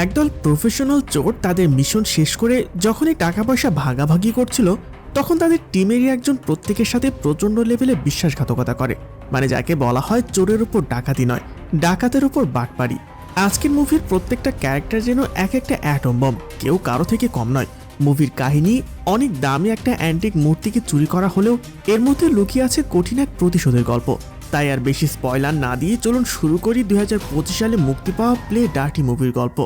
একদল প্রফেশনাল চোর তাদের মিশন শেষ করে যখনই টাকা পয়সা ভাগাভাগি করছিল তখন তাদের টিমেরই একজন প্রত্যেকের সাথে প্রচণ্ড লেভেলে বিশ্বাসঘাতকতা করে। মানে যাকে বলা হয় চোরের উপর ডাকাতি নয়, ডাকাতের উপর বাটপাড়ি। আজকের মুভির প্রত্যেকটা ক্যারেক্টার যেন এক একটা অ্যাটম বম, কেউ কারো থেকে কম নয়। মুভির কাহিনী অনেক দামি একটা অ্যান্টিক মূর্তিকে চুরি করা হলেও এর মধ্যে লুকিয়ে আছে কঠিন এক প্রতিশোধের গল্প। তাই আর বেশি স্পয়লার না দিয়ে চলুন শুরু করি 2025 সালে মুক্তি পাওয়া প্লে ডার্টি মুভির গল্প।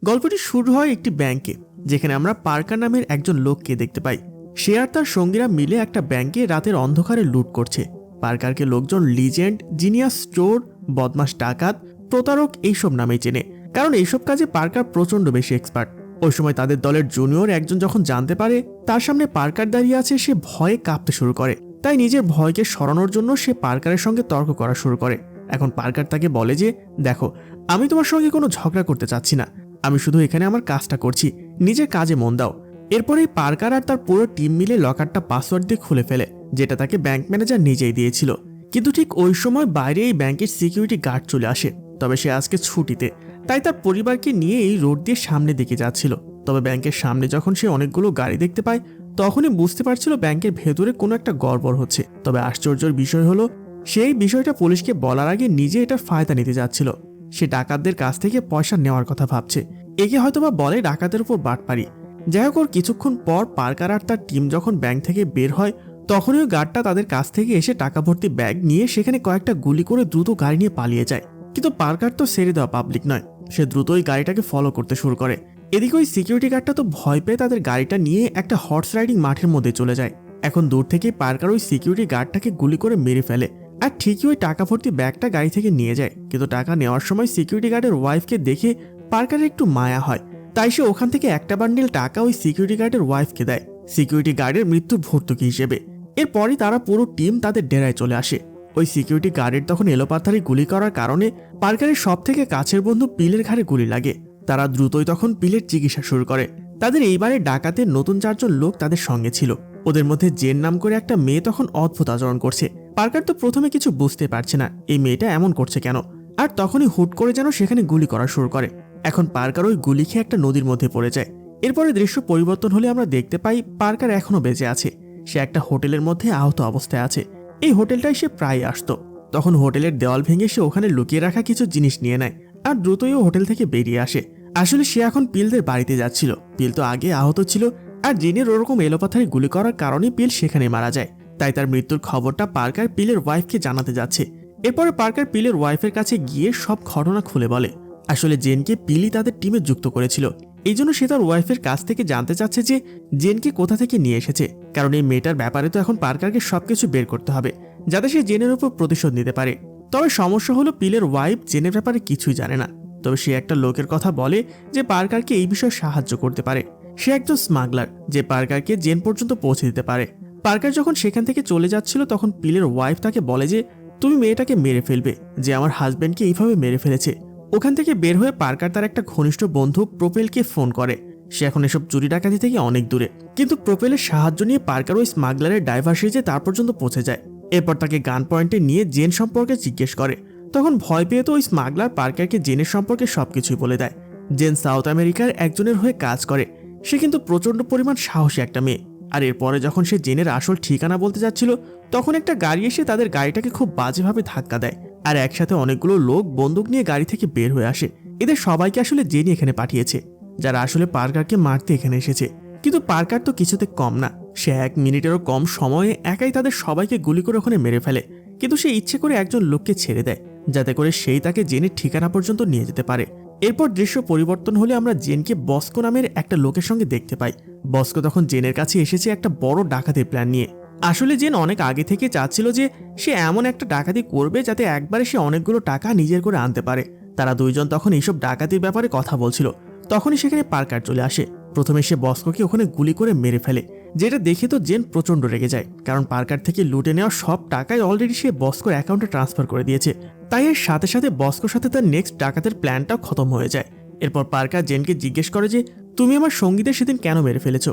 গল্পটি শুরু হয় একটি ব্যাংকে, যেখানে আমরা পার্কার নামের একজন লোককে দেখতে পাই। সে আর তার সঙ্গীরা মিলে একটা ব্যাংকে রাতের অন্ধকারে লুট করছে। পার্কারকে লোকজন লিজেন্ড, জিনিয়াস, চোর, বদমাস, ডাকাত, প্রতারক এইসব নামেই চেনে, কারণ এইসব কাজে পার্কার প্রচণ্ড বেশি এক্সপার্ট। ওই সময় তাদের দলের জুনিয়র একজন যখন জানতে পারে তার সামনে পার্কার দাঁড়িয়ে আছে, সে ভয়ে কাঁপতে শুরু করে। তাই নিজের ভয়কে সরানোর জন্য সে পার্কারের সঙ্গে তর্ক করা শুরু করে। এখন পার্কার তাকে বলে যে, দেখো, আমি তোমার সঙ্গে কোনো ঝগড়া করতে চাচ্ছি না, আমি শুধু এখানে আমার কাজটা করছি, নিজের কাজে মন দাও। এরপরেই পার্কার আর তার পুরো টিম মিলে লকারটা পাসওয়ার্ড দিয়ে খুলে ফেলে, যেটা তাকে ব্যাংক ম্যানেজার নিজেই দিয়েছিল। কিন্তু ঠিক ওই সময় বাইরে এই ব্যাংকের সিকিউরিটি গার্ড চলে আসে। তবে সে আজকে ছুটিতে, তাই তার পরিবারকে নিয়ে এই রোড দিয়ে সামনের দিকে যাচ্ছিল। তবে ব্যাংকের সামনে যখন সে অনেকগুলো গাড়ি দেখতে পায় তখনই বুঝতে পারছিল ব্যাংকের ভেতরে কোনো একটা গড়বড় হচ্ছে। তবে আশ্চর্যের বিষয় হলো, সেই বিষয়টা পুলিশকে বলার আগে নিজে এটার ফায়দা নিতে যাচ্ছিল। সে ডাকাতদের কাছ থেকে পয়সা নেওয়ার কথা ভাবছে, একে হয়তোবা বলে ডাকাতের উপর বাটপাড়ি। যাই হোক, কিছুক্ষণ পর পার্কার আর তার টিম যখন ব্যাংক থেকে বের হয় তখনই ওই গার্ডটা তাদের কাছ থেকে এসে টাকা ভর্তি ব্যাগ নিয়ে সেখানে কয়েকটা গুলি করে দ্রুত গাড়ি নিয়ে পালিয়ে যায়। কিন্তু পার্কার তো ছেড়ে দেওয়া পাবলিক নয়, সে দ্রুত ওই গাড়িটাকে ফলো করতে শুরু করে। এদিকে ওই সিকিউরিটি গার্ডটা তো ভয় পেয়ে তাদের গাড়িটা নিয়ে একটা হর্স রাইডিং মাঠের মধ্যে চলে যায়। এখন দূর থেকে পার্কার ওই সিকিউরিটি গার্ডটাকে গুলি করে মেরে ফেলে আর ঠিকই ওই টাকা ভর্তি ব্যাগটা গাড়ি থেকে নিয়ে যায়। কিন্তু টাকা নেওয়ার সময় সিকিউরিটি গার্ডের ওয়াইফকে দেখে পার্কারের একটু মায়া হয়, তাই সে ওখান থেকে একটা বান্ডিল টাকা ওই সিকিউরিটি গার্ডের ওয়াইফকে দেয় সিকিউরিটি গার্ডের মৃত্যুর ভর্তুকি হিসেবে। এরপরই তারা পুরো টিম তাদের ডেরায় চলে আসে। ওই সিকিউরিটি গার্ডের তখন এলোপাথারি গুলি করার কারণে পার্কারের সব থেকে কাছের বন্ধু পিলের ঘাড়ে গুলি লাগে। তারা দ্রুতই তখন পিলের চিকিৎসা শুরু করে। তাদের এইবারে ডাকাতের নতুন 4 জন লোক তাদের সঙ্গে ছিল। ওদের মধ্যে জেন নাম করে একটা মেয়ে তখন অদ্ভুত আচরণ করছে। পার্কার তো প্রথমে কিছু বুঝতে পারছে না এই মেয়েটা এমন করছে কেন, আর তখনই হুট করে যেন সেখানে গুলি করা শুরু করে। এখন পার্কার ওই গুলি খেয়ে একটা নদীর মধ্যে পড়ে যায়। এরপরে দৃশ্য পরিবর্তন হলে আমরা দেখতে পাই পার্কার এখনো বেঁচে আছে। সে একটা হোটেলের মধ্যে আহত অবস্থায় আছে। এই হোটেলটায় সে প্রায় আসতো। তখন হোটেলের দেওয়াল ভেঙে সে ওখানে লুকিয়ে রাখা কিছু জিনিস নিয়ে নেয় আর দ্রুতই ও হোটেল থেকে বেরিয়ে আসে। আসলে সে এখন পিলদের বাড়িতে যাচ্ছিল। পিল তো আগে আহত ছিল, আর জেনের ওরকম এলোপাথারি গুলি করার কারণে পিল সেখানে মারা যায়। তাই তার মৃত্যুর খবরটা পার্কার পিলের ওয়াইফকে জানাতে যাচ্ছে। এরপরে পার্কার পিলের ওয়াইফের কাছে গিয়ে সব ঘটনা খুলে বলে। আসলে জেনকে পিলই তাদের টিমে যুক্ত করেছিল, এই জন্য সে তার ওয়াইফের কাছ থেকে জানতে চাচ্ছে যে জেনকে কোথা থেকে নিয়ে এসেছে। কারণ এই মেয়েটার ব্যাপারে তো এখন পার্কারকে সবকিছু বের করতে হবে, যাতে সে জেনের উপর প্রতিশোধ নিতে পারে। তবে সমস্যা হলো পিলের ওয়াইফ জেনের ব্যাপারে কিছুই জানে না। তবে সে একটা লোকের কথা বলে যে পার্কারকে এই বিষয়ে সাহায্য করতে পারে। সে একজন স্মাগলার, যে পার্কারকে জেন পর্যন্ত পৌঁছে দিতে পারে। পার্কার যখন সেখান থেকে চলে যাচ্ছিল তখন পিলের ওয়াইফ তাকে বলে যে তুমি মেয়েটাকে মেরে ফেলবে, যে আমার হাজব্যান্ডকে এইভাবে মেরে ফেলেছে। ওখান থেকে বের হয়ে পার্কার তার একটা ঘনিষ্ঠ বন্ধু প্রোপেলকে ফোন করে। সে এখন এসব চুরি ডাকাতি থেকে অনেক দূরে, কিন্তু প্রোপেলের সাহায্য নিয়ে পার্কার ওই স্মাগলারের ড্রাইভার সেজে তার পর্যন্ত পৌঁছে যায়। এরপর তাকে গান পয়েন্টে নিয়ে জেন সম্পর্কে জিজ্ঞেস করে। তখন ভয় পেয়ে তো ওই স্মাগলার পার্কারকে জেনের সম্পর্কে সবকিছুই বলে দেয়। জেন সাউথ আমেরিকার একজনের হয়ে কাজ করে, সে কিন্তু প্রচন্ড পরিমাণ সাহসী একটা মেয়ে। আর এরপরে যখন সে জেনের আসল ঠিকানা বলতে যাচ্ছিল তখন একটা গাড়ি এসে তাদের গাড়িটাকে খুব বাজেভাবে ধাক্কা দেয়, আর একসাথে অনেকগুলো লোক বন্দুক নিয়ে গাড়ি থেকে বের হয়ে আসে। এদের সবাইকে আসলে জেনি এখানে পাঠিয়েছে, যারা আসলে পার্কারকে মারতে এখানে এসেছে। কিন্তু পার্কার তো কিছুতে কম না, সে 1 মিনিটেরও কম সময়ে একাই তাদের সবাইকে গুলি করে ওখানে মেরে ফেলে। কিন্তু সে ইচ্ছে করে একজন লোককে ছেড়ে দেয়, যাতে করে সেই তাকে জেনের ঠিকানা পর্যন্ত নিয়ে যেতে পারে। এরপর দৃশ্য পরিবর্তন হলে আমরা জেনকে বস্কো নামের একটা লোকের সঙ্গে দেখতে পাই। বস্কো তখন জেনের কাছে এসেছে একটা বড় ডাকাতির প্ল্যান নিয়ে। আসলে জেন অনেক আগে থেকে চাচ্ছিল যে সে এমন একটা ডাকাতি করবে যাতে একবারে সে অনেকগুলো টাকা নিজের করে আনতে পারে। তারা দুইজন তখন এইসব ডাকাতির ব্যাপারে কথা বলছিল, তখনই সেখানে পার্কার চলে আসে। প্রথমে সে বস্কোকে ওখানে গুলি করে মেরে ফেলে, যেটা দেখে তো জেন প্রচন্ড রেগে যায়, কারণ পার্কার থেকে লুটে নেওয়া সব টাকাই অলরেডি সে বস্কোর অ্যাকাউন্টে ট্রান্সফার করে দিয়েছে। তাই এর সাথে সাথে বস্কোর সাথে তার নেক্সট ডাকাতের প্ল্যানটাও খতম হয়ে যায়। এরপর পার্কার জেনকে জিজ্ঞেস করে যে তুমি আমার সঙ্গীদের সেদিন কেন মেরে ফেলেছ।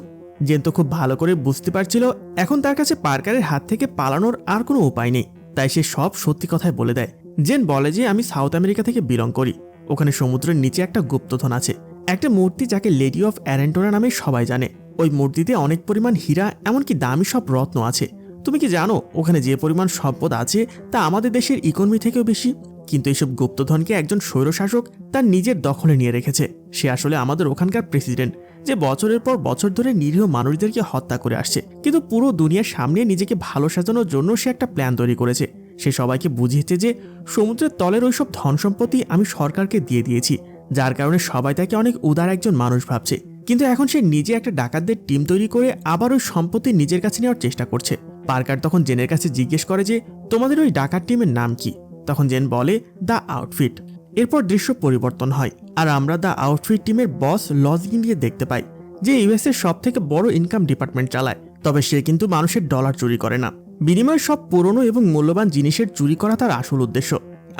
জেন তো খুব ভালো করে বুঝতে পারছিল এখন তার কাছে পার্কারের হাত থেকে পালানোর আর কোনো উপায় নেই, তাই সে সব সত্যি কথাই বলে দেয়। জেন বলে যে আমি সাউথ আমেরিকা থেকে বিলং করি, ওখানে সমুদ্রের নিচে একটা গুপ্তধন আছে, একটা মূর্তি যাকে লেডি অফ অ্যারেন্টোরা নামে সবাই জানে। ওই মূর্তিতে অনেক পরিমাণ হীরা, এমনকি দামি সব রত্ন আছে। তুমি কি জানো ওখানে যে পরিমাণ সম্পদ আছে তা আমাদের দেশের ইকোনমি থেকেও বেশি? কিন্তু এইসব গুপ্তধনকে একজন স্বৈরশাসক তার নিজের দখলে নিয়ে রেখেছে। সে আসলে আমাদের ওখানকার প্রেসিডেন্ট, যে বছরের পর বছর ধরে নিরীহ মানুষদেরকে হত্যা করে আসছে। কিন্তু পুরো দুনিয়ার সামনে নিজেকে ভালো সাজানোর জন্য সে একটা প্ল্যান তৈরি করেছে। সে সবাইকে বুঝিয়েছে যে সমুদ্রের তলের ওইসব ধন সম্পত্তি আমি সরকারকে দিয়ে দিয়েছি, যার কারণে সবাই তাকে অনেক উদার একজন মানুষ ভাবছে। কিন্তু এখন সে নিজে একটা ডাকাতদের টিম তৈরি করে আবার ওই সম্পত্তি নিজের কাছে নেওয়ার চেষ্টা করছে। পার্কার তখন জেনের কাছে জিজ্ঞেস করে যে তোমাদের ওই ডাকাত টিমের নাম কি? তখন জেন বলে দ্য আউটফিট। এরপর দৃশ্য পরিবর্তন হয় আর আমরা দ্য আউটফিট টিমের বস লজগিনকে দেখতে পাই, যে ইউএস এর সব থেকে বড় ইনকাম ডিপার্টমেন্ট চালায়। তবে সে কিন্তু মানুষের ডলার চুরি করে না, বিনিময়ে সব পুরনো এবং মূল্যবান জিনিসের চুরি করা তার আসল উদ্দেশ্য।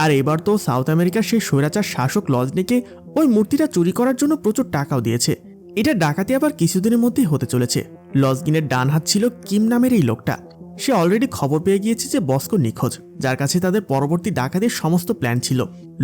আর এবার তো সাউথ আমেরিকার সেই স্বৈরাচার শাসক লজনিকে ওই মূর্তিটা চুরি করার জন্য প্রচুর টাকাও দিয়েছে। এটা ডাকাতি আবার কিছুদিনের মধ্যেই হতে চলেছে। লজগিনের ডান হাত ছিল কিম নামের এই লোকটা। সে অলরেডি খবর পেয়ে গিয়েছে যে বস্কো নিখোঁজ, যার কাছে তাদের পরবর্তী ডাকাতির সমস্ত প্ল্যান ছিল।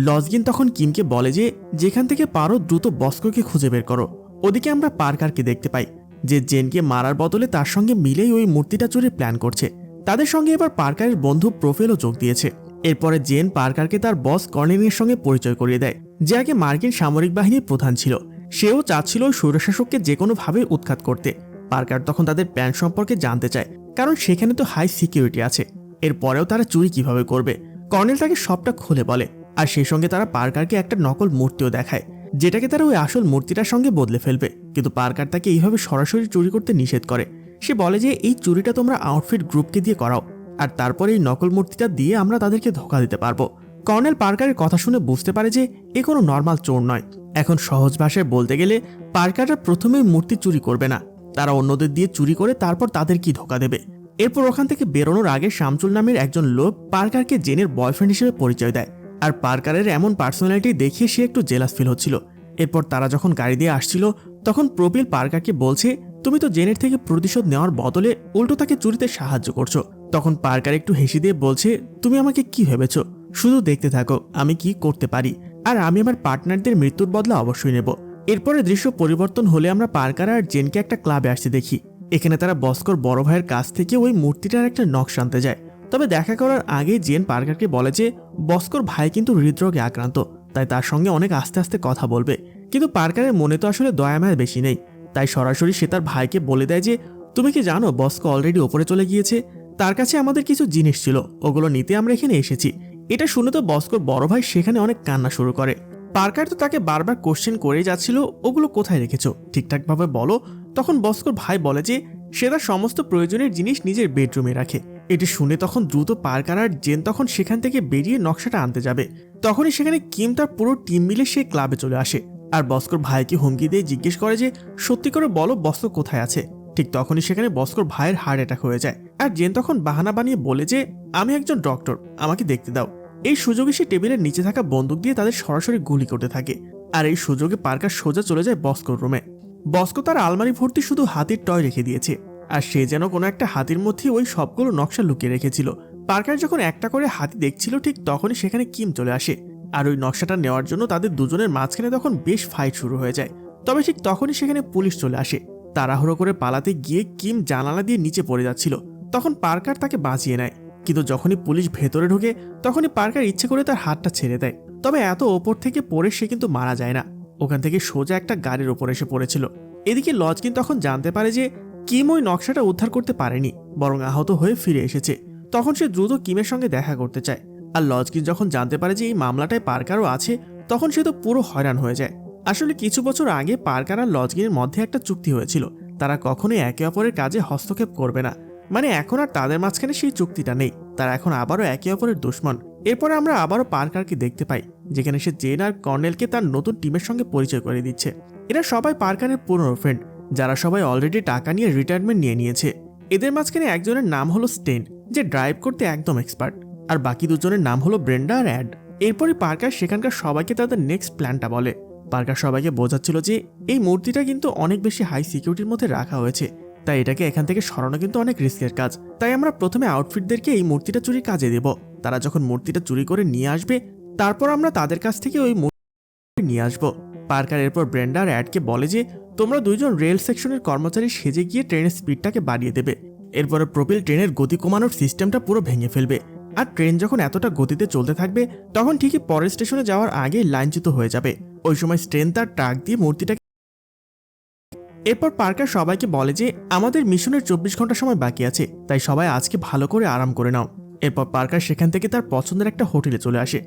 লজগিন তখন কিমকে বলে যে যেখান থেকে পারো দ্রুত বস্কোকে খুঁজে বের করো। ওদিকে আমরা পার্কারকে দেখতে পাই, যে জেনকে মারার বদলে তার সঙ্গে মিলেই ওই মূর্তিটা চুরির প্ল্যান করছে। তাদের সঙ্গে এবার পার্কারের বন্ধু প্রোফেলও যোগ দিয়েছে। এরপরে জেন পার্কারকে তার বস কর্নেলের সঙ্গে পরিচয় করিয়ে দেয়, যে আগে মার্কিন সামরিক বাহিনীর প্রধান ছিল। সেও চাচ্ছিল ওই স্বৈরশাসককে যে কোনোভাবে উৎখাত করতে। পার্কার তখন তাদের প্ল্যান সম্পর্কে জানতে চায়, কারণ সেখানে তো হাই সিকিউরিটি আছে। এরপরেও তারা চুরি কিভাবে করবে? কর্নেল তাকে সবটা খুলে বলে, আর সেই সঙ্গে তারা পার্কারকে একটা নকল মূর্তিও দেখায়, যেটাকে তারা ওই আসল মূর্তিটার সঙ্গে বদলে ফেলবে। কিন্তু পার্কার তাকে এইভাবে সরাসরি চুরি করতে নিষেধ করে। সে বলে যে এই চুরিটা তোমরা আউটফিট গ্রুপকে দিয়ে করাও, আর তারপরে এই নকল মূর্তিটা দিয়ে আমরা তাদেরকে ধোকা দিতে পারবো। কর্নেল পার্কারের কথা শুনে বুঝতে পারে যে এ কোনো নর্মাল চোর নয়। এখন সহজ ভাষায় বলতে গেলে পার্কাররা প্রথমেই মূর্তি চুরি করবে না, তারা অন্যদের দিয়ে চুরি করে তারপর তাদের কি ধোকা দেবে। এরপর ওখান থেকে বেরোনোর আগে শামসুল নামের একজন লোক পার্কারকে জেনের বয়ফ্রেন্ড হিসেবে পরিচয় দেয়, আর পার্কারের এমন পার্সোনালিটি দেখিয়ে সে একটু জেলাস ফিল হচ্ছিল। এরপর তারা যখন গাড়ি দিয়ে আসছিল তখন প্রবীল পার্কারকে বলছে তুমি তো জেনের থেকে প্রতিশোধ নেওয়ার বদলে উল্টো তাকে চুরিতে সাহায্য করছো। তখন পার্কার একটু হেসে দিয়ে বলছে তুমি আমাকে কি ভেবেছো, শুধু দেখতে থাকো আমি কি করতে পারি, আর আমি আমার পার্টনারদের মৃত্যুর বদলা অবশ্যই নেব। এরপরে দৃশ্য পরিবর্তন হলে আমরা পার্কার আর জেনকে একটা ক্লাবে আসতে দেখি। এখানে তারা বস্কোর বড় ভাইয়ের কাছ থেকে ওই মূর্তিটার একটা নকশা আনতে যায়। তবে দেখা করার আগে জেন পার্কারকে বলে যে বস্কোর ভাই কিন্তু হৃদরোগে আক্রান্ত, তাই তার সঙ্গে অনেক আস্তে আস্তে কথা বলবে। কিন্তু পার্কারের মনে তো আসলে দয়ামায়া বেশি নেই, তাই সরাসরি সে তার ভাইকে বলে দেয় যে তুমি কি জানো বস্কো অলরেডি ওপরে চলে গিয়েছে, তার কাছে আমাদের কিছু জিনিস ছিল, ওগুলো নিতে আমরা এখানে এসেছি। এটা শুনে তো বস্কোর বড় ভাই সেখানে অনেক কান্না শুরু করে। পার্কার তো তাকে বারবার কোশ্চেন করেই যাচ্ছিল ওগুলো কোথায় রেখেছো, ঠিকঠাকভাবে বলো। তখন বস্কোর ভাই বলে যে সে তার সমস্ত প্রয়োজনের জিনিস নিজের বেডরুমে রাখে। এটি শুনে তখন দ্রুত পার্কার আর জেন তখন সেখান থেকে বেরিয়ে নকশাটা আনতে যাবে। তখনই সেখানে কিম তার পুরো টিম মিলে সেই ক্লাবে চলে আসে, আর বস্কোর ভাইকে হুমকি দিয়ে জিজ্ঞেস করে যে সত্যি করে বলো বস্কো কোথায় আছে। ঠিক তখনই সেখানে বস্কোর ভাইয়ের হার্ট অ্যাটাক হয়ে যায়, আর জেন তখন বাহানা বানিয়ে বলে যে আমি একজন ডক্টর, আমাকে দেখতে দাও। এই সুযোগে সে টেবিলের নিচে থাকা বন্দুক দিয়ে তাদের সরাসরি গুলি করতে থাকে, আর এই সুযোগে পার্কার সোজা চলে যায় বস্কোর রুমে। বস্কো তার আলমারি ভর্তি শুধু হাতির টয় রেখে দিয়েছে, আর সে যেন কোনো একটা হাতির মধ্যে ওই সবগুলো নকশা লুকিয়ে রেখেছিল। পার্কার যখন একটা করে হাতি দেখছিল ঠিক তখনই সেখানে কিম চলে আসে, আর ওই নকশাটা নেওয়ার জন্য তাদের দুজনের মাঝখানে তখন বেশ ফাইট শুরু হয়ে যায়। তবে ঠিক তখনই সেখানে পুলিশ চলে আসে। তাড়াহুড়ো করে পালাতে গিয়ে কিম জানালা দিয়ে নিচে পড়ে যাচ্ছিল, তখন পার্কার তাকে বাঁচিয়ে নেয়। কিন্তু যখনই পুলিশ ভেতরে ঢোকে তখনই পার্কার ইচ্ছে করে তার হাতটা ছেড়ে দেয়। তবে এত ওপর থেকে পড়ে সে কিন্তু মারা যায় না, ওখান থেকে সোজা একটা গাড়ির ওপর এসে পড়েছিল। এদিকে লজকিন তখন জানতে পারে যে কিম ওই নকশাটা উদ্ধার করতে পারেনি, বরং আহত হয়ে ফিরে এসেছে। তখন সে দ্রুত কিমের সঙ্গে দেখা করতে চায়, আর লজকিন যখন জানতে পারে যে এই মামলাটায় পার্কারও আছে তখন সে তো পুরো হয়রান হয়ে যায়। আসলে কিছু বছর আগে পার্কার আর লজকিনের মধ্যে একটা চুক্তি হয়েছিল, তারা কখনোই একে অপরের কাজে হস্তক্ষেপ করবে না। মানে এখন আর তাদের মাঝখানে সেই চুক্তিটা নেই, তারা এখন আবারও একে অপরের দুশমন। এরপরে আমরা আবারও পার্কারকে দেখতে পাই, যেখানে সে জেন আর কর্নেলকে তার নতুন টিমের সঙ্গে পরিচয় করে দিচ্ছে। এরা সবাই পার্কারের পুরনো ফ্রেন্ড, যারা সবাই অলরেডি টাকা নিয়ে রিটায়ারমেন্ট নিয়ে নিয়েছে। এদের মাঝখানে একজনের নাম হলো স্টেন, যে ড্রাইভ করতে একদম এক্সপার্ট, আর বাকি দুজনের নাম হলো ব্রেন্ডা আর অ্যাড। এরপরে পার্কার সেখানকার সবাইকে তাদের নেক্সট প্ল্যানটা বলে। পার্কার সবাইকে বোঝাচ্ছিল যে এই মূর্তিটা কিন্তু অনেক বেশি হাই সিকিউরিটির মধ্যে রাখা হয়েছে, তাই এটাকে এখান থেকে সরানো কিন্তু অনেক রিস্কের কাজ। তাই আমরা প্রথমে আউটফিটদেরকে এই মূর্তিটা চুরির কাজে দেব। তারা যখন মূর্তিটা চুরি করে নিয়ে আসবে তারপর আমরা তাদের কাছ থেকে ওই নিয়ে আসবো। পার্কার এরপর ব্রেন্ডা আর অ্যাডকে বলে যে তোমরা দুইজন রেল সেকশনের কর্মচারী সেজে গিয়ে ট্রেনের স্পিডটাকে বাড়িয়ে দেবে। এরপরে প্রপিল ট্রেনের গতি কমানোর সিস্টেমটা পুরো ভেঙে ফেলবে। আর ট্রেন যখন এতটা গতিতে চলতে থাকবে তখন ঠিকই পরের স্টেশনে যাওয়ার আগেই লাইনচ্যুত হয়ে যাবে। ওই সময় ট্রেন তার ট্রাক দিয়ে মূর্তিটাকে। এরপর পার্কার সবাইকে বলে যে আমাদের মিশনের 24 ঘন্টা সময় বাকি আছে, তাই সবাই আজকে ভালো করে আরাম করে নাও। এরপর পার্কার সেখান থেকে তার পছন্দের একটা হোটেলে চলে আসে।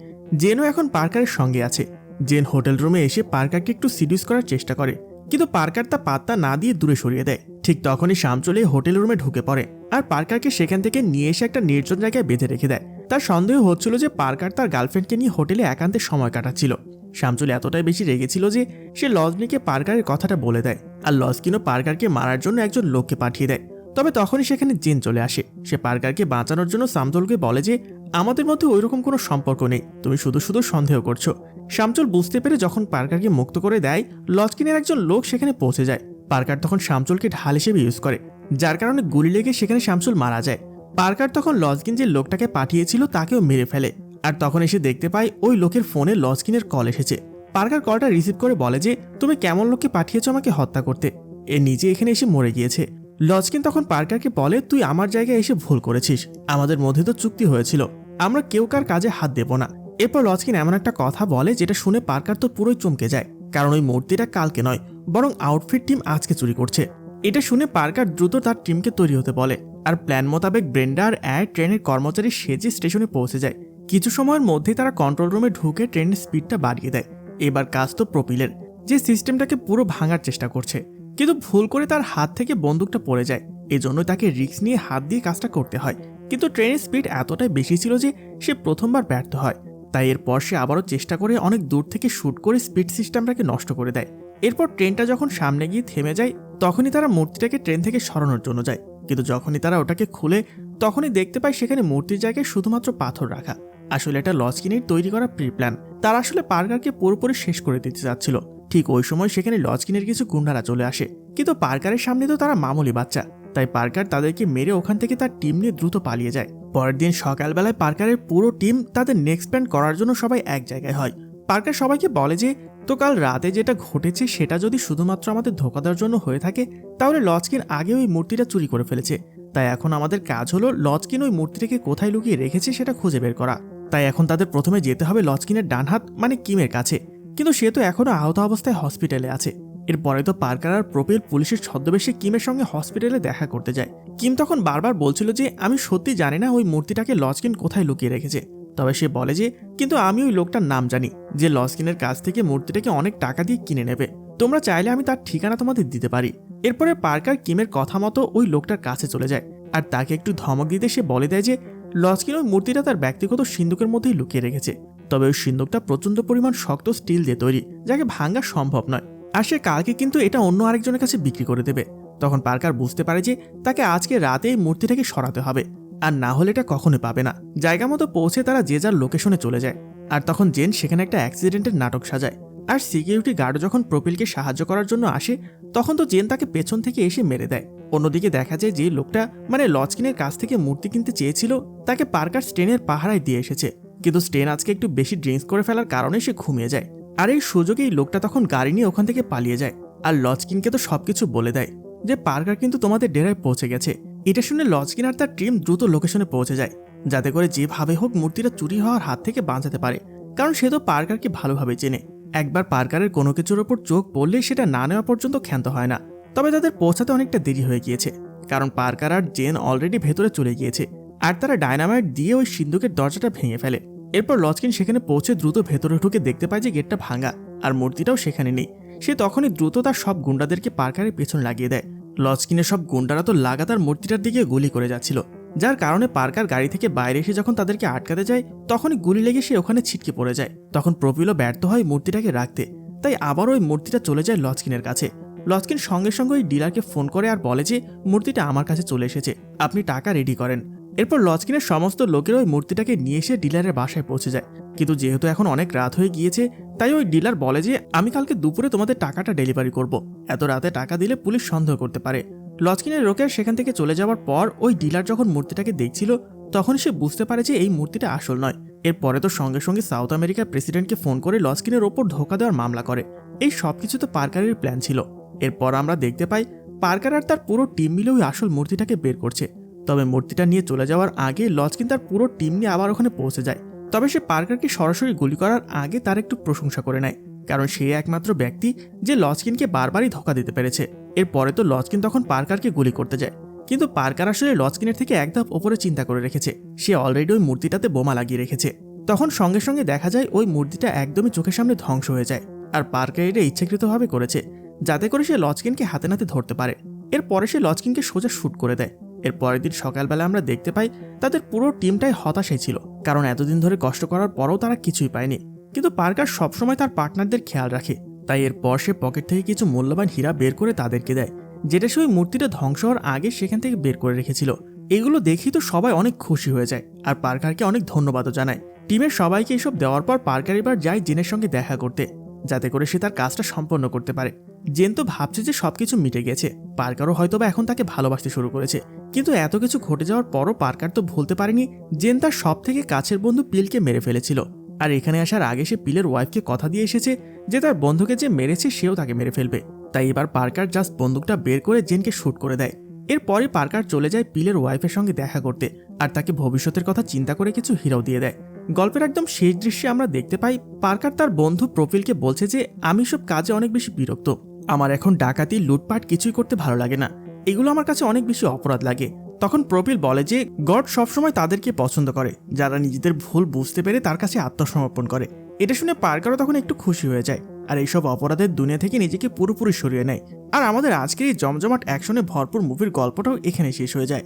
জেনও এখন পার্কারের সঙ্গে আছে। জেন হোটেল রুমে এসে পার্কারকে একটু সিডিউস করার চেষ্টা করে, কিন্তু পার্কার তা পাত্তা না দিয়ে দূরে সরিয়ে দেয়। ঠিক তখনই শামচুল হোটেল রুমে ঢুকে পড়ে আর পার্কারকে সেখান থেকে নিয়ে এসে একটা নির্জন জায়গায় বেঁধে রেখে দেয়। তার সন্দেহ হচ্ছিল যে পার্কার তার গার্লফ্রেন্ডকে নিয়ে হোটেলে একান্তে সময় কাটাচ্ছিল। শামচুল এতটাই বেশি রেগেছিল যে সে লজনিকে পার্কারের কথাটা বলে দেয়, আর লজকিনও পার্কারকে মারার জন্য একজন লোককে পাঠিয়ে দেয়। তবে তখনই সেখানে জেন চলে আসে। সে পার্কারকে বাঁচানোর জন্য শামচুলকে বলে যে আমাদের মধ্যে ওইরকম কোনো সম্পর্ক নেই, তুমি শুধু শুধু সন্দেহ করছো। শামচুল বুঝতে পেরে যখন পার্কারকে মুক্ত করে দেয়, লজকিনের একজন লোক সেখানে পৌঁছে যায়। পার্কার তখন শামচুলকে ঢাল হিসেবে ইউজ করে, যার কারণে গুলি লেগে সেখানে শামচুল মারা যায়। পার্কার তখন লজকিন যে লোকটাকে পাঠিয়েছিল তাকেও মেরে ফেলে। আর তখন এসে দেখতে পায় ওই লোকের ফোনে লজকিনের কল এসেছে। পার্কার কলটা রিসিভ করে বলে যে তুমি কেমন লোককে পাঠিয়েছো আমাকে হত্যা করতে, এ নিজে এখানে এসে মরে গিয়েছে। লজকিন তখন পার্কারকে বলে তুই আমার জায়গায় এসে ভুল করেছিস, আমাদের মধ্যে তো চুক্তি হয়েছিল, আমরা কেউ কার কাজে হাত দেব না। এরপর লজকিন এমন একটা কথা বলে যেটা শুনে পার্কার তো পুরোই চমকে যায়, কারণ ওই মূর্তিটা কালকে নয় বরং আউটফিট টিম আজকে চুরি করছে। এটা শুনে পার্কার দ্রুত তার টিমকে তৈরি হতে বলে, আর প্ল্যান মোতাবেক ব্রেন্ডা আর অ্যাড ট্রেনের কর্মচারী সেজে স্টেশনে পৌঁছে যায়। কিছু সময়ের মধ্যেই তারা কন্ট্রোল রুমে ঢুকে ট্রেনের স্পিডটা বাড়িয়ে দেয়। এবার কাজ তো প্রপিলের, যে সিস্টেমটাকে পুরো ভাঙার চেষ্টা করছে, কিন্তু ভুল করে তার হাত থেকে বন্দুকটা পড়ে যায়। এজন্যই তাকে রিস্ক নিয়ে হাত দিয়ে কাজটা করতে হয়। কিন্তু ট্রেনের স্পিড এতটাই বেশি ছিল যে সে প্রথমবার ব্যর্থ হয়। তাই এরপর সে আবারও চেষ্টা করে অনেক দূর থেকে শুট করে স্পিড সিস্টেমটাকে নষ্ট করে দেয়। এরপর ট্রেনটা যখন সামনে গিয়ে থেমে যায় তখনই তারা মূর্তিটাকে ট্রেন থেকে সরানোর জন্য যায়, কিন্তু যখনই তারা ওটাকে খুলে তখনই দেখতে পায় সেখানে মূর্তির জায়গায় শুধুমাত্র পাথর রাখা। আসলে এটা লজকিনের তৈরি করা প্রি প্ল্যান। তারা আসলে পার্কারকে পুরোপুরি শেষ করে দিতে যাচ্ছিল। ঠিক ওই সময় সেখানে লজকিনের কিছু গুন্ডারা চলে আসে, কিন্তু পার্কারের সামনে তো তারা মামুলি বাচ্চা, তাই পার্কার তাদেরকে মেরে ওখান থেকে তার টিম নিয়ে দ্রুত পালিয়ে যায়। পরের দিন সকালবেলায় পার্কারের পুরো টিম তাদের নেক্সট প্ল্যান করার জন্য সবাই এক জায়গায় হয়। পার্কার সবাইকে বলে যে তো কাল রাতে যেটা ঘটেছে সেটা যদি শুধুমাত্র আমাদের ধোঁকা দেওয়ার জন্য হয়ে থাকে তাহলে লজকিন আগে ওই মূর্তিটা চুরি করে ফেলেছে। তাই এখন আমাদের কাজ হলো লজকিন ওই মূর্তিটাকে কোথায় লুকিয়ে রেখেছে সেটা খুঁজে বের করা। তাই এখন তাদের প্রথমে যেতে হবে লজকিনের ডান হাত মানে কিমের কাছে, কিন্তু সে তো এখনো আহত অবস্থায় হসপিটালে আছে। এরপরে তো পার্কার আর প্রপিল পুলিশের ছদ্মবেশে কিমের সঙ্গে হসপিটালে দেখা করতে যায়। কিম তখন বারবার বলছিল যে আমি সত্যি জানি না ওই মূর্তিটাকে লজকিন কোথায় লুকিয়ে রেখেছে। তবে সে বলে যে কিন্তু আমি ওই লোকটার নাম জানি, যে লজকিনের কাছ থেকে মূর্তিটাকে অনেক টাকা দিয়ে কিনে নেবে, তোমরা চাইলে আমি তার ঠিকানা তোমাদের দিতে পারি। এরপরে পার্কার কিমের কথা মতো ওই লোকটার কাছে চলে যায়, আর তাকে একটু ধমক দিতে সে বলে দেয় যে লজকিন ওই মূর্তিটা তার ব্যক্তিগত সিন্দুকের মধ্যেই লুকিয়ে রেখেছে। তবে ওই সিন্দুকটা প্রচন্ড পরিমাণ শক্ত স্টিল দিয়ে তৈরি, যাকে ভাঙা সম্ভব নয়, আর সে কালকে কিন্তু এটা অন্য আরেকজনের কাছে বিক্রি করে দেবে। তখন পার্কার বুঝতে পারে যে তাকে আজকে রাতে এই মূর্তিটাকে সরাতে হবে, আর না হলে এটা কখনোই পাবে না। জায়গা মতো পৌঁছে তারা যে যার লোকেশনে চলে যায়। আর তখন জেন সেখানে একটা অ্যাক্সিডেন্টের নাটক সাজায়। আর সিকিউরিটি গার্ড যখন প্রপিলকে সাহায্য করার জন্য আসে তখন তো জেন তাকে পেছন থেকে এসে মেরে দেয়। অন্যদিকে দেখা যায় যে লোকটা মানে লজকিনের কাছ থেকে মূর্তি কিনতে চেয়েছিল তাকে পার্কার স্টেনের পাহারায় দিয়ে এসেছে, কিন্তু স্টেন আজকে একটু বেশি ড্রিঙ্কস করে ফেলার কারণে সে ঘুমিয়ে যায়। আর এই সুযোগে এই লোকটা তখন গাড়ি নিয়ে ওখান থেকে পালিয়ে যায়। আর লজকিনকে তো সবকিছু বলে দেয় যে পার্কার কিন্তু তোমাদের ডেরায় পৌঁছে গেছে। এটা শুনে লজকিন আর তার টিম দ্রুত লোকেশনে পৌঁছে যায়, যাতে করে যেভাবে হোক মূর্তিটা চুরি হওয়ার হাত থেকে বাঁচাতে পারে, কারণ সে তো পার্কারকে ভালোভাবে চেনে। একবার পার্কারের কোনো কিছুর ওপর চোখ পড়লে সেটা না নেওয়া পর্যন্ত ক্ষান্ত হয় না। তবে তাদের পৌঁছাতে অনেকটা দেরি হয়ে গিয়েছে, কারণ পার্কার আর জেন অলরেডি ভেতরে চলে গিয়েছে, আর তারা ডায়নামাইট দিয়ে ওই সিন্ধুকের দরজাটা ভেঙে ফেলে। এরপর লজকিন সেখানে পৌঁছে দ্রুত ভেতরে ঢুকে দেখতে পায় যে গেটটা ভাঙা আর মূর্তিটাও সেখানে নেই। সে তখনই দ্রুত তার সব গুন্ডাদেরকে পার্কারের পেছন লাগিয়ে দেয়। লজকিনের সব গুন্ডারা তো লাগাতার মূর্তিটার দিকে গুলি করে যাচ্ছিল, যার কারণে পার্কার গাড়ি থেকে বাইরে এসে যখন তাদেরকে আটকাতে যায় তখনই গুলি লেগে সে ওখানে ছিটকে পড়ে যায়। তখন প্রপিলও ব্যর্থ হয় মূর্তিটাকে রাখতে, তাই আবার ওই মূর্তিটা চলে যায় লজকিনের কাছে। লজকিন সঙ্গে সঙ্গে ওই ডিলারকে ফোন করে আর বলে যে মূর্তিটা আমার কাছে চলে এসেছে, আপনি টাকা রেডি করেন। এরপর লজকিনের সমস্ত লোকেরা ওই মূর্তিটাকে নিয়ে এসে ডিলারের বাসায় পৌঁছে যায়, কিন্তু যেহেতু এখন অনেক রাত হয়ে গিয়েছে তাই ওই ডিলার বলে যে আমি কালকে দুপুরে তোমাদের টাকাটা ডেলিভারি করব, এত রাতে টাকা দিলে পুলিশ সন্দেহ করতে পারে। লজকিনের লোকের সেখান থেকে চলে যাওয়ার পর ওই ডিলার যখন মূর্তিটাকে দেখছিল তখন সে বুঝতে পারে যে এই মূর্তিটা আসল নয়, এরপরে তো সঙ্গে সঙ্গে সাউথ আমেরিকার প্রেসিডেন্টকে ফোন করে লস্কিনের ওপর ধোঁকা দেওয়ার মামলা করে। এই সবকিছু তো পার্কারের প্ল্যান ছিল। এরপর আমরা দেখতে পাই পার্কার আর তার পুরো টিম মিলে ওই আসল মূর্তিটাকে বের করছে। তবে মূর্তিটা নিয়ে চলে যাওয়ার আগে লস্কিন তার পুরো টিম নিয়ে আবার ওখানে পৌঁছে যায়। তবে সে পার্কারকে সরাসরি গুলি করার আগে তার একটু প্রশংসা করে নেয়, কারণ সে একমাত্র ব্যক্তি যে লস্কিনকে বারবারই ধোঁকা দিতে পেরেছে। এরপরে তো লস্কিন তখন পার্কারকে গুলি করতে যায়, কিন্তু পার্কার আসলে লস্কিনের থেকে এক ধাপ ওপরে চিন্তা করে রেখেছে। সে অলরেডি ওই মূর্তিটাতে বোমা লাগিয়ে রেখেছে। তখন সঙ্গে সঙ্গে দেখা যায় ওই মূর্তিটা একদমই চোখের সামনে ধ্বংস হয়ে যায়। আর পার্কার এটা ইচ্ছাকৃতভাবে করেছে যাতে করে সে লস্কিনকে হাতে নাতে ধরতে পারে। এরপরে সে লস্কিনকে সোজা শুট করে দেয়। এর পরের দিন সকালবেলা আমরা দেখতে পাই তাদের পুরো টিমটাই হতাশায় ছিল, কারণ এতদিন ধরে কষ্ট করার পরেও তারা কিছুই পায়নি। কিন্তু পার্কার সবসময় তার পার্টনারদের খেয়াল রাখে, তাই এরপর সে পকেট থেকে কিছু মূল্যবান হীরা বের করে তাদেরকে দেয়, যেটা সে ওই মূর্তিটা ধ্বংস হওয়ার আগে সেখান থেকে বের করে রেখেছিল। এগুলো দেখেই তো সবাই অনেক খুশি হয়ে যায় আর পার্কারকে অনেক ধন্যবাদও জানায়। টিমের সবাইকে এসব দেওয়ার পর পার্কার এবার যায় জেনের সঙ্গে দেখা করতে, যাতে করে সে তার কাজটা সম্পন্ন করতে পারে। জেন তো ভাবছে যে সবকিছু মিটে গেছে, পার্কারও হয়তোবা এখন তাকে ভালোবাসতে শুরু করেছে। কিন্তু এত কিছু ঘটে যাওয়ার পরও পার্কার তো ভুলতে পারেনি জেন তার সব থেকে কাছের বন্ধু পিলকে মেরে ফেলেছিল। আর এখানে আসার আগে সে পিলের ওয়াইফকে কথা দিয়ে এসেছে যে তার বন্ধুকে যে মেরেছে সেও তাকে মেরে ফেলবে। তাই এবার পার্কার জাস্ট বন্দুকটা বের করে জেনকে শুট করে দেয়। এরপরে পার্কার চলে যায় পিলের ওয়াইফের সঙ্গে দেখা করতে আর তাকে ভবিষ্যতের কথা চিন্তা করে কিছু হিরাও দিয়ে দেয়। গল্পের একদম শেষ দৃশ্যে আমরা দেখতে পাই পার্কার তার বন্ধু প্রফিলকে বলছে যে আমি সব কাজে অনেক বেশি বিরক্ত, আমার এখন ডাকাতি লুটপাট কিছুই করতে ভালো লাগে না, এগুলো আমার কাছে অনেক বেশি অপরাধ লাগে। তখন প্রফিল বলে যে গড সবসময় তাদেরকে পছন্দ করে যারা নিজেদের ভুল বুঝতে পেরে তার কাছে আত্মসমর্পণ করে। এটা শুনে পার্কারও তখন একটু খুশি হয়ে যায় আর এইসব অপরাধের দুনিয়া থেকে নিজেকে পুরোপুরি সরিয়ে নেয়। আর আমাদের আজকের এই জমজমাট অ্যাকশনে ভরপুর মুভির গল্পটাও এখানে শেষ হয়ে যায়।